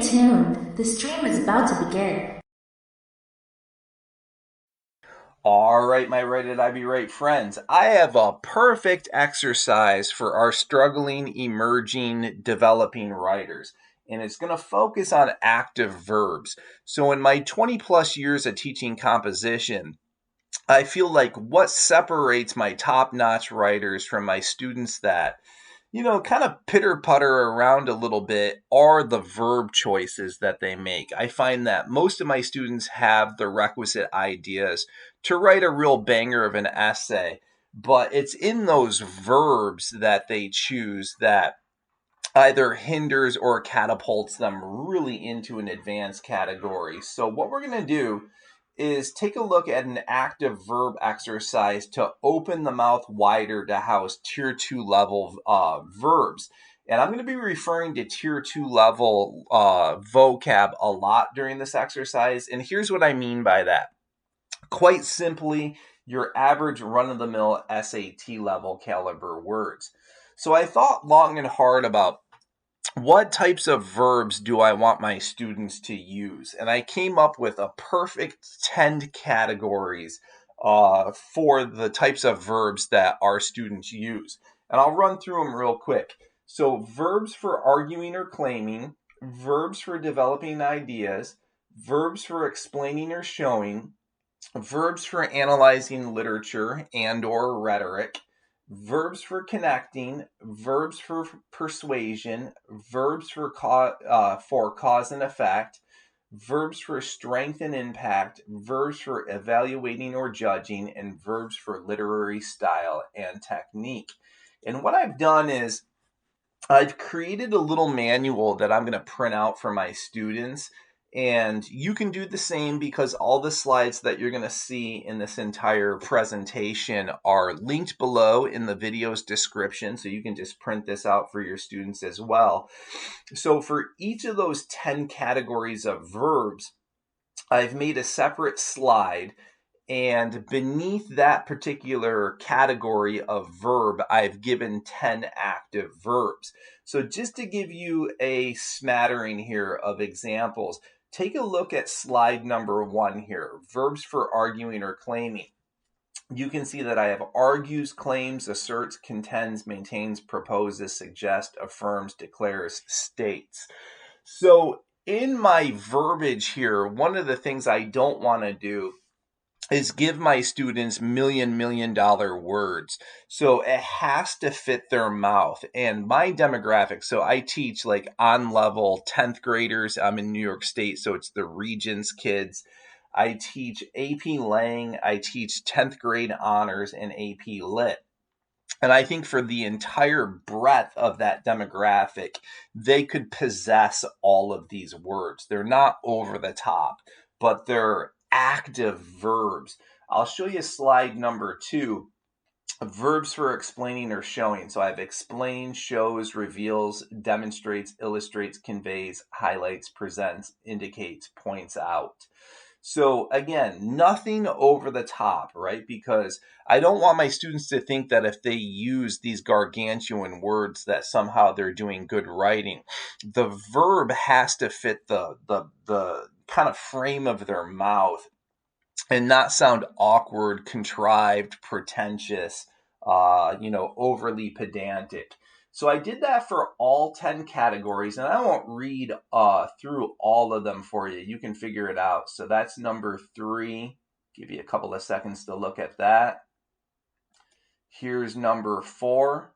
tuned. The stream is about to begin. All right, my Right at Ivy Right friends, I have a perfect exercise for our struggling, emerging, developing writers, and it's going to focus on active verbs. So, in my 20 plus years of teaching composition, I feel like what separates my top notch writers from my students that kind of pitter putter around a little bit are the verb choices that they make. I find that most of my students have the requisite ideas to write a real banger of an essay, but it's in those verbs that they choose that either hinders or catapults them really into an advanced category. So, what we're going to do is take a look at an active verb exercise to open the mouth wider to house tier 2 level verbs. And I'm going to be referring to tier 2 level vocab a lot during this exercise. And here's what I mean by that. Quite simply, your average run of the mill SAT level caliber words. So I thought long and hard about what types of verbs do I want my students to use? And I came up with a perfect 10 categories for the types of verbs that our students use. And I'll run through them real quick. So, verbs for arguing or claiming, verbs for developing ideas, verbs for explaining or showing, verbs for analyzing literature and or rhetoric, verbs for connecting, verbs for persuasion, verbs for cause and effect, verbs for strength and impact, verbs for evaluating or judging, and verbs for literary style and technique. And what I've done is I've created a little manual that I'm going to print out for my students. And you can do the same because all the slides that you're going to see in this entire presentation are linked below in the video's description. So you can just print this out for your students as well. So for each of those 10 categories of verbs, I've made a separate slide, and beneath that particular category of verb, I've given 10 active verbs. So just to give you a smattering here of examples, take a look at slide number 1 here, verbs for arguing or claiming. You can see that I have argues, claims, asserts, contends, maintains, proposes, suggests, affirms, declares, states. So in my verbiage here, one of the things I don't want to do is give my students million dollar words. So it has to fit their mouth. And my demographic, so I teach like on level 10th graders. I'm in New York State, so it's the Regents kids. I teach AP Lang, I teach 10th grade honors and AP Lit. And I think for the entire breadth of that demographic, they could possess all of these words. They're not over the top, but they're active verbs. I'll show you slide number 2, verbs for explaining or showing. So I've explained, shows, reveals, demonstrates, illustrates, conveys, highlights, presents, indicates, points out. So again, nothing over the top, right? Because I don't want my students to think that if they use these gargantuan words that somehow they're doing good writing. The verb has to fit the kind of frame of their mouth and not sound awkward, contrived, pretentious, overly pedantic. So I did that for all 10 categories, and I won't read through all of them for you. You can figure it out. So that's number 3. Give you a couple of seconds to look at that. Here's number 4.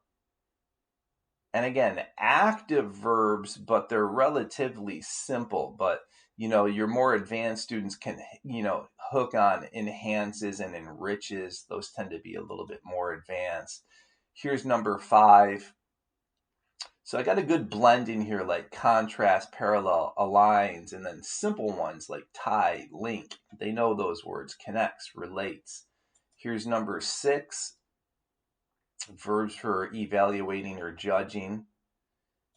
And again, active verbs, but they're relatively simple. But, your more advanced students can, hook on enhances and enriches. Those tend to be a little bit more advanced. Here's number 5. So I got a good blend in here, like contrast, parallel, aligns, and then simple ones like tie, link. They know those words, connects, relates. Here's number 6, verbs for evaluating or judging.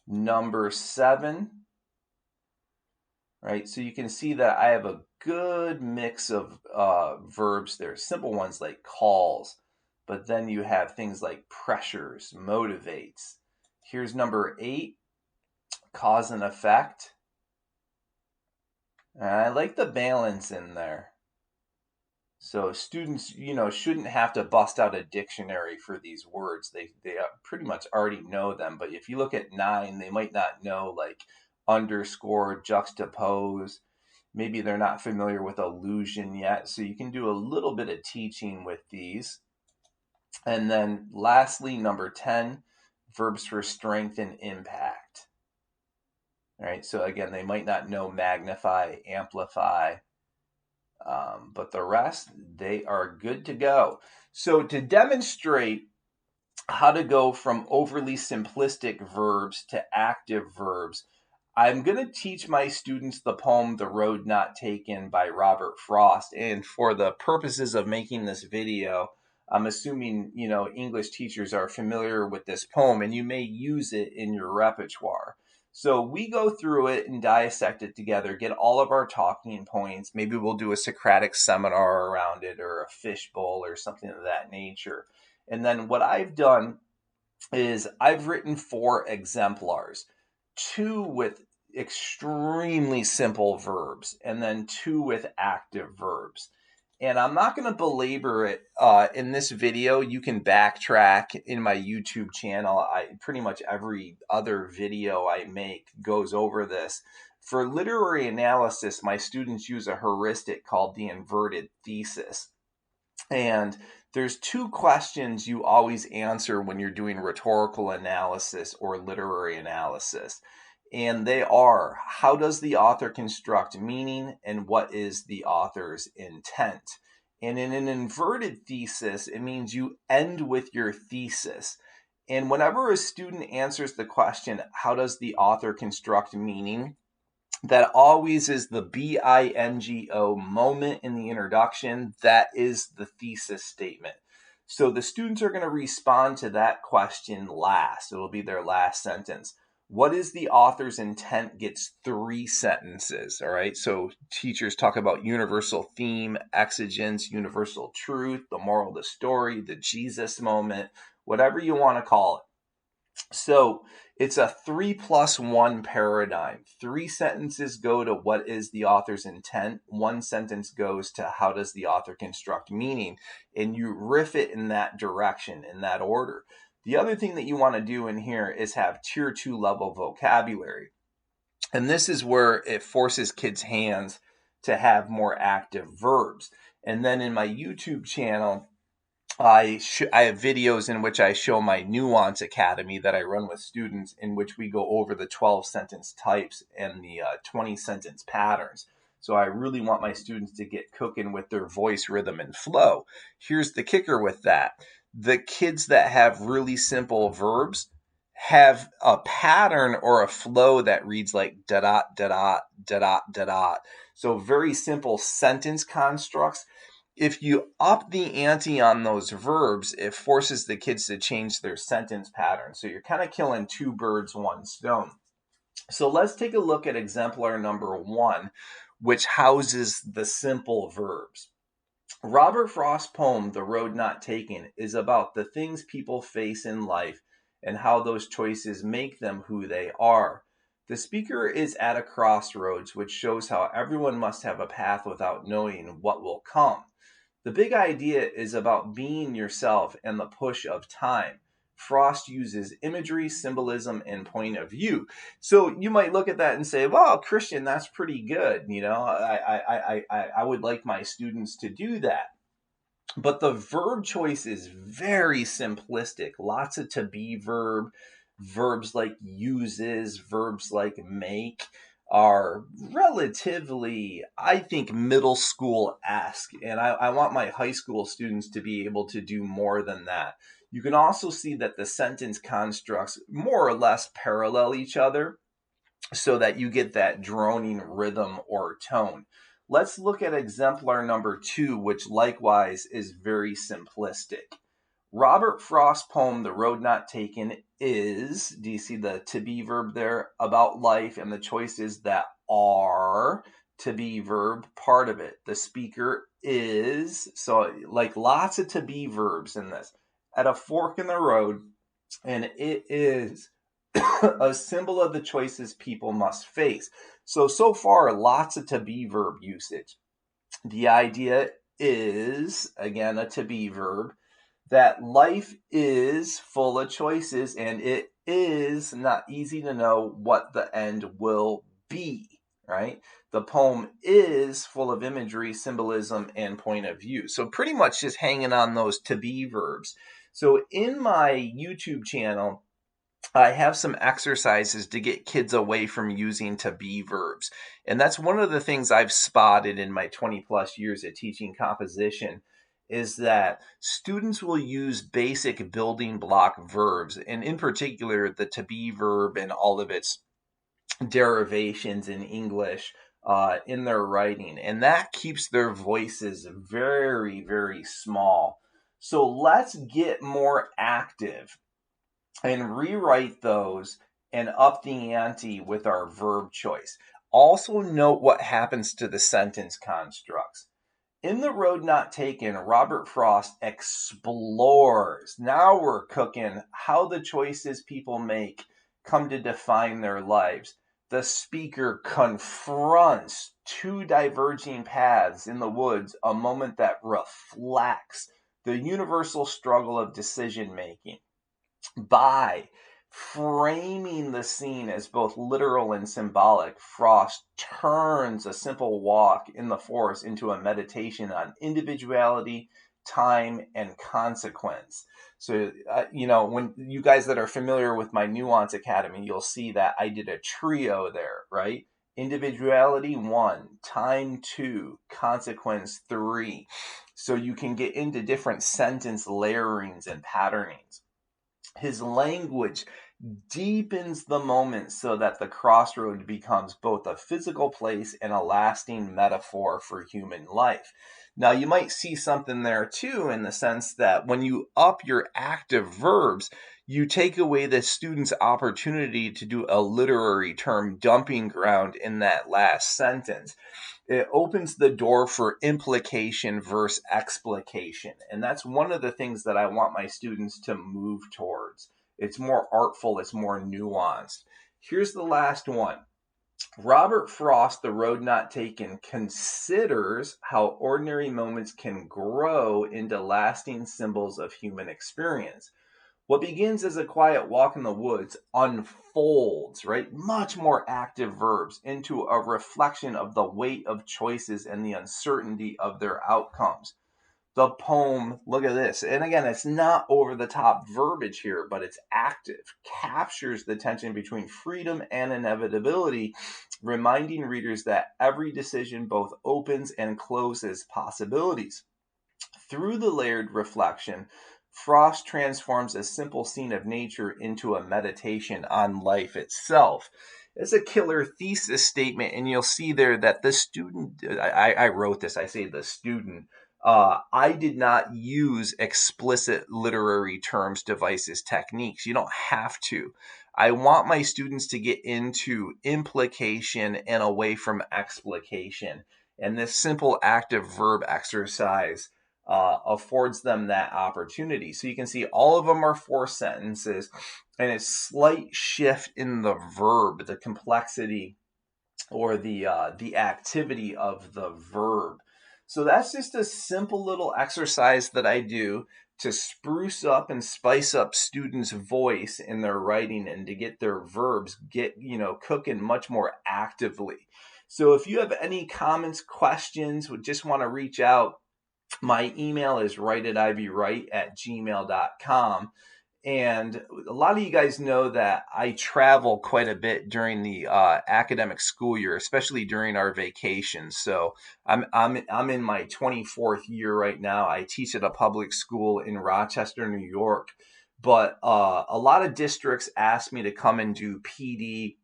Number 7, right? So you can see that I have a good mix of verbs there. Simple ones like calls, but then you have things like pressures, motivates. Here's number 8, cause and effect. I like the balance in there. So students, shouldn't have to bust out a dictionary for these words. They pretty much already know them. But if you look at 9, they might not know like underscore, juxtapose. Maybe they're not familiar with allusion yet. So you can do a little bit of teaching with these. And then lastly, number 10, verbs for strength and impact. All right. So again, they might not know magnify, amplify. But the rest, they are good to go. So to demonstrate how to go from overly simplistic verbs to active verbs, I'm going to teach my students the poem The Road Not Taken by Robert Frost. And for the purposes of making this video, I'm assuming, English teachers are familiar with this poem and you may use it in your repertoire. So we go through it and dissect it together, get all of our talking points. Maybe we'll do a Socratic seminar around it or a fishbowl or something of that nature. And then what I've done is I've written 4 exemplars, 2 with extremely simple verbs and then 2 with active verbs. And I'm not going to belabor it in this video. You can backtrack in my YouTube channel. Pretty much every other video I make goes over this. For literary analysis, my students use a heuristic called the inverted thesis. And there's 2 questions you always answer when you're doing rhetorical analysis or literary analysis. And they are, how does the author construct meaning and what is the author's intent? And in an inverted thesis, it means you end with your thesis. And whenever a student answers the question, how does the author construct meaning? That always is the bingo moment in the introduction. That is the thesis statement. So the students are going to respond to that question last. It'll be their last sentence. What is the author's intent gets 3 sentences, all right? So teachers talk about universal theme, exigence, universal truth, the moral of the story, the Jesus moment, whatever you want to call it. So it's a 3+1 paradigm. 3 sentences go to what is the author's intent. 1 sentence goes to how does the author construct meaning. And you riff it in that direction, in that order. The other thing that you want to do in here is have tier 2 level vocabulary. And this is where it forces kids' hands to have more active verbs. And then in my YouTube channel, I have videos in which I show my Nuance Academy that I run with students, in which we go over the 12 sentence types and the 20 sentence patterns. So I really want my students to get cooking with their voice, rhythm, and flow. Here's the kicker with that. The kids that have really simple verbs have a pattern or a flow that reads like da-da, da-da, da-da, da-da. So very simple sentence constructs. If you up the ante on those verbs, it forces the kids to change their sentence pattern. So you're kind of killing 2 birds, 1 stone. So let's take a look at exemplar number 1, which houses the simple verbs. Robert Frost's poem, The Road Not Taken, is about the things people face in life and how those choices make them who they are. The speaker is at a crossroads, which shows how everyone must have a path without knowing what will come. The big idea is about being yourself and the push of time. Frost uses imagery, symbolism, and point of view. So you might look at that and say, well, Kristian, that's pretty good. I would like my students to do that. But the verb choice is very simplistic. Lots of to be verb, verbs like uses, verbs like make are relatively, I think, middle school-esque. And I want my high school students to be able to do more than that. You can also see that the sentence constructs more or less parallel each other so that you get that droning rhythm or tone. Let's look at exemplar number 2, which likewise is very simplistic. Robert Frost's poem, The Road Not Taken, is, do you see the to be verb there, about life and the choices that are to be verb part of it. The speaker is, so like lots of to be verbs in this, at a fork in the road, and it is a symbol of the choices people must face. So far, lots of to be verb usage. The idea is, again, a to be verb, that life is full of choices and it is not easy to know what the end will be, right? The poem is full of imagery, symbolism, and point of view. So pretty much just hanging on those to be verbs. So in my YouTube channel, I have some exercises to get kids away from using to be verbs. And that's one of the things I've spotted in my 20 plus years of teaching composition is that students will use basic building block verbs, and in particular, the to be verb and all of its derivations in English in their writing. And that keeps their voices very, very small. So let's get more active and rewrite those and up the ante with our verb choice. Also note what happens to the sentence constructs. In The Road Not Taken, Robert Frost explores. Now we're cooking how the choices people make come to define their lives. The speaker confronts two diverging paths in the woods, a moment that reflects the universal struggle of decision making. By framing the scene as both literal and symbolic, Frost turns a simple walk in the forest into a meditation on individuality, time, and consequence. So, when you guys that are familiar with my Nuance Academy, you'll see that I did a trio there, right? Individuality 1, time 2, consequence 3. So you can get into different sentence layerings and patternings. His language deepens the moment so that the crossroad becomes both a physical place and a lasting metaphor for human life. Now, you might see something there too, in the sense that when you up your active verbs, you take away the student's opportunity to do a literary term dumping ground in that last sentence. It opens the door for implication versus explication. And that's one of the things that I want my students to move towards. It's more artful, it's more nuanced. Here's the last one. Robert Frost, The Road Not Taken, considers how ordinary moments can grow into lasting symbols of human experience. What begins as a quiet walk in the woods unfolds, right? Much more active verbs into a reflection of the weight of choices and the uncertainty of their outcomes. The poem, look at this. And again, it's not over the top verbiage here, but it's active, captures the tension between freedom and inevitability, reminding readers that every decision both opens and closes possibilities. Through the layered reflection, Frost transforms a simple scene of nature into a meditation on life itself. It's a killer thesis statement, and you'll see there that the student, I wrote this, I say the student, I did not use explicit literary terms, devices, techniques. You don't have to. I want my students to get into implication and away from explication. And this simple active verb exercise affords them that opportunity. So you can see all of them are 4 sentences, and a slight shift in the verb, the complexity or the activity of the verb. So that's just a simple little exercise that I do to spruce up and spice up students' voice in their writing and to get their verbs cooking much more actively. So if you have any comments, questions, would just want to reach out, my email is writedibwrite@gmail.com. And a lot of you guys know that I travel quite a bit during the academic school year, especially during our vacations. So I'm in my 24th year right now. I teach at a public school in Rochester, New York. But a lot of districts ask me to come and do PD.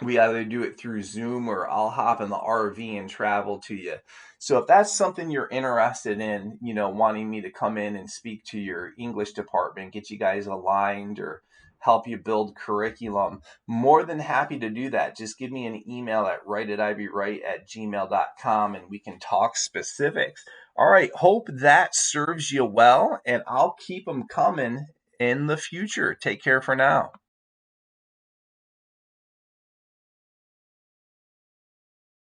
We either do it through Zoom or I'll hop in the RV and travel to you. So if that's something you're interested in, wanting me to come in and speak to your English department, get you guys aligned or help you build curriculum, more than happy to do that. Just give me an email at writedibwrite@gmail.com and we can talk specifics. All right. Hope that serves you well, and I'll keep them coming in the future. Take care for now.